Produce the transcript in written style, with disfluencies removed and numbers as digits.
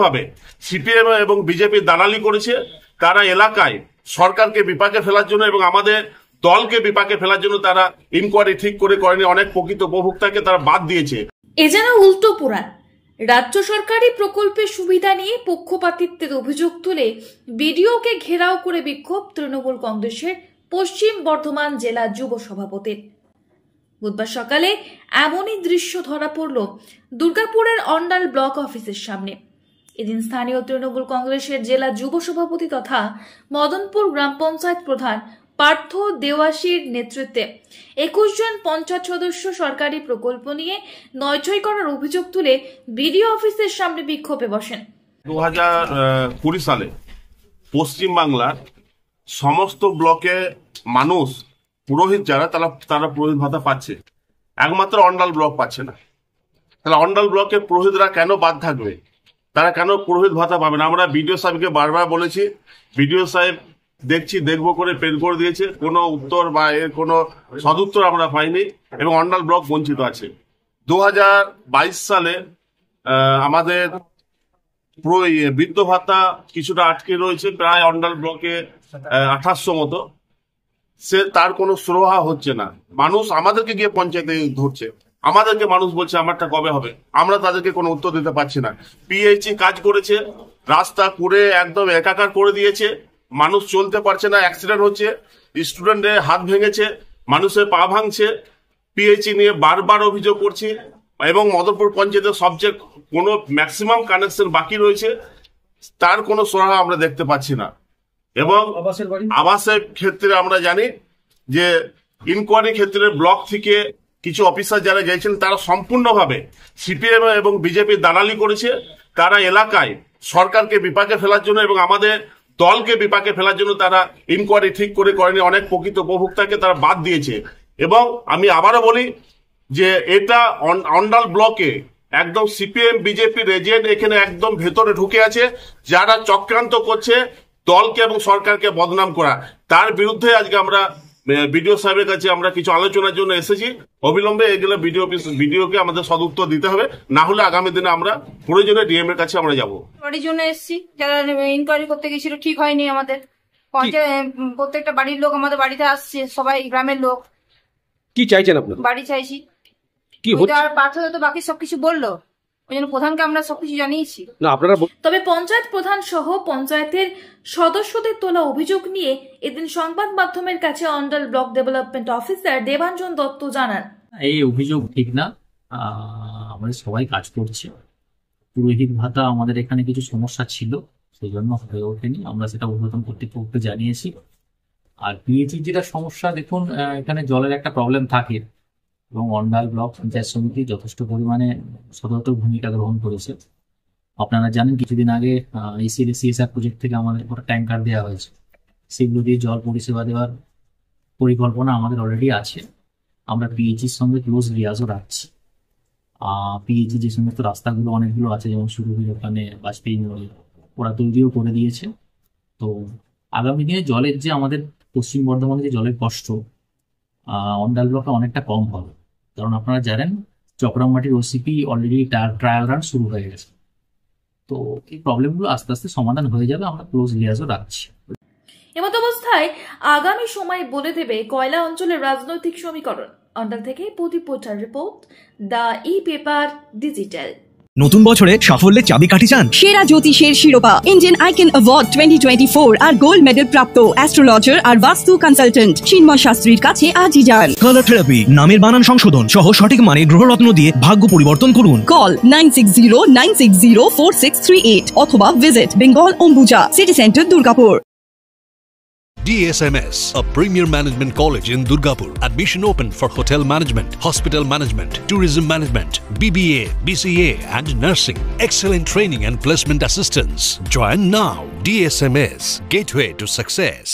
ভাবে সিপিএম এবং বিজেপি দালালি করেছে। তারা এলাকায় সরকারকে বিপাকে ফেলার জন্য এবং আমাদের দলকে বিপাকে ফেলার জন্য তারা ইনকোয়ারি ঠিক করে করেনি। অনেক প্রকৃত উপভোক্তাকে তারা বাদ দিয়েছে। এ যেন উল্টো পুরাণ। রাজ্য সরকারি প্রকল্পের সুবিধা নিয়ে পক্ষপাতিত্বের অভিযোগ তুলে বিডিওকে ঘেরাও করে বিক্ষোভ তৃণমূল কংগ্রেসের পশ্চিম বর্ধমান জেলা যুব সভাপতির। বুধবার সকালে এমনই দৃশ্য ধরা পড়ল দুর্গাপুরের অন্ডাল ব্লক অফিসের সামনে। এদিন স্থানীয় তৃণমূল কংগ্রেসের জেলা যুব সভাপতি তথা মদনপুর গ্রাম পঞ্চায়েত প্রধান পার্থ দেওয়াশীর নেতৃত্বে 21 জন পঞ্চায়েত সদস্য সরকারি প্রকল্প নিয়ে নয়ছয় করার অভিযোগ তুলে বিডিও অফিসের সামনে বিক্ষোভে বসেন। 2020 সালে পশ্চিমবাংলার সমস্ত ব্লকে মানুষ পুরোহিত যারা তারা পুরোহিত ভাতা পাচ্ছে, একমাত্র অন্ডাল ব্লক পাচ্ছে না। তাহলে অন্ডাল ব্লকের পুরোহিতরা কেন বাদ থাকবে? তারা কেন পুরোহিত ভাতা পাবে না? আমরা বিডিও সাহেবকে বারবার বলেছি, বিডিও সাহেব দেখবো করে পেন করে দিয়েছে, কোনো উত্তর বা এর কোনো সদুত্তর আমরা পাইনি এবং অন্ডাল ব্লক বঞ্চিত আছে। 2022 সালে আমাদের বৃদ্ধ ভাতা কিছুটা আটকে রয়েছে, প্রায় অন্ডাল ব্লকে 2800 মতো। তার কোনো সুরাহা হচ্ছে না। মানুষ আমাদেরকে গিয়ে পঞ্চায়েতে ধরছে, আমাদেরকে মানুষ বলছে আমারটা কবে হবে, আমরা তাদেরকে কোনো উত্তর দিতে পারছি না। পিএইচই কাজ করেছে, রাস্তা করে একদম একাকার করে দিয়েছে, মানুষ চলতে পারছে না, অ্যাক্সিডেন্ট হচ্ছে, স্টুডেন্টের হাত ভেঙেছে, মানুষের পা ভাঙছে। পিএইচই নিয়ে বারবার অভিযোগ করছি এবং মদনপুর পঞ্চায়েতের সবচেয়ে কোনো ম্যাক্সিমাম কানেকশন বাকি রয়েছে, তার কোনো সুরাহা আমরা দেখতে পাচ্ছি না। এবং আবাসের ক্ষেত্রে আমরা জানি যে ইনকোয়ারি ক্ষেত্রে ব্লক থেকে কিছু অফিসার যারা গেছেন তারা সম্পূর্ণভাবে সিপিএম এবং বিজেপি দালালি করেছে। তারা এলাকায় সরকারকে বিপাকে ফেলার জন্য এবং আমাদের দলকে বিপাকে ফেলার জন্য তারা ইনকোয়ারি ঠিক করে করেনি। অনেক প্রকৃত উপভোক্তাকে তারা বাদ দিয়েছে। এবং আমি আবারও বলি যে এটা অন্ডাল ব্লকে একদম সিপিএম বিজেপির এজেন্ট এখানে একদম ভেতরে ঢুকে আছে, যারা চক্রান্ত করছে দলকে এবং সরকারকে বদনাম করা। তার বিরুদ্ধে আজকে আমরা বিডিও সাহেবের কাছে আমরা কিছু আলোচনার জন্য এসেছি। অবিলম্বে এগুলো বিডিওকে আমাদের সদুত্তর দিতে হবে, না হলে আগামী দিনে আমরা প্রয়োজনে ডিএম এর কাছে আমরা যাবো। বাড়ির জন্য এসেছি, যারা ইনকোয়ারি করতে গেছিল ঠিক হয়নি। আমাদের প্রত্যেকটা বাড়ির লোক আমাদের বাড়িতে আসছে, সবাই গ্রামের লোক। কি চাইছেন আপনারা? বাড়ি চাইছি। কি হচ্ছে? আর পার্থ তো বাকি সবকিছু বললো, ওই জন্য প্রধানকে আমরা সবকিছু জানিয়েছি। না আপনারা তবে পঞ্চায়েত প্রধান সহ পঞ্চায়েতের সদস্যদের তোলা অভিযোগ নিয়ে এদিন সংবাদ মাধ্যমের কাছে Andal block development officer Debanjan Dutta জানান, এই অভিযোগ ঠিক না। আমাদের সবাই কাজ করছে। পুরোহিত ভাতা আমাদের এখানে কিছু সমস্যা ছিল, সেই জন্য হয়ে ওঠেনি। আমরা সেটা ঊর্ধ্বতন কর্তৃপক্ষকে জানিয়েছি। আর পিএইচির যেটা সমস্যা, দেখুন এখানে জলের একটা প্রবলেম থাকে এবং অন্ডাল ব্লক পঞ্চায়েত সমিতি যথেষ্ট পরিমাণে সদর্থক ভূমিকা গ্রহণ করেছে। আপনারা জানেন কিছুদিন আগে সিএসআর প্রজেক্ট থেকে আমাদের একটা ট্যাঙ্কার দেওয়া হয়েছে, সেগুলো দিয়ে জল পরিষেবা দেওয়ার পরিকল্পনা আমাদের অলরেডি আছে। আমরা পিএইচির সঙ্গে ক্লোজ রিয়াজও রাখছি। পিএইচি যে সমস্ত রাস্তাগুলো অনেকগুলো আছে, যেমন শুরু হয়ে ওখানে বাজপেয়ী মোড়ে, ওরা তৈরিও করে দিয়েছে। তো আগামী দিনে জলের যে আমাদের পশ্চিম বর্ধমানে যে জলের কষ্ট অন্ডাল ব্লকে অনেকটা কম হবে, কারণ আপনারা জানেন চক্রামবাটির ওসিপি অলরেডি ট্রায়াল রান শুরু হয়ে গেছে। তো এই প্রবলেমগুলো আস্তে আস্তে সমাধান হয়ে যাবে, আমরা ক্লোজ লিয়াজও রাখছি। এমত অবস্থায় আগামী সময় বলে দেবে কয়লা অঞ্চলের রাজনৈতিক সমীকরণ। অন্ডাল থেকে Pradip Potar report, the e paper digital. নতুন বছরে সাফল্যের চাবিকাঠি চান? সেরা জ্যোতিষের শিরোপা ইন্ডিয়ান আইকন অ্যাওয়ার্ড 2024 আর গোল্ড মেডেল প্রাপ্ত অ্যাস্ট্রোলজার আর বাস্তু কনসালটেন্ট চিন্ময় শাস্ত্রীর কাছে আজই যান। কালার থেরাপি, নামের বানান সংশোধন সহ সঠিক মানে গ্রহরত্ন দিয়ে ভাগ্য পরিবর্তন করুন। কল 9609604638 অথবা visit Bengal Ambuja city centre Durgapur. DSMS, a premier management college in Durgapur. Admission open for hotel management, hospital management, tourism management, BBA, BCA and nursing. Excellent training and placement assistance. Join now. DSMS, gateway to success.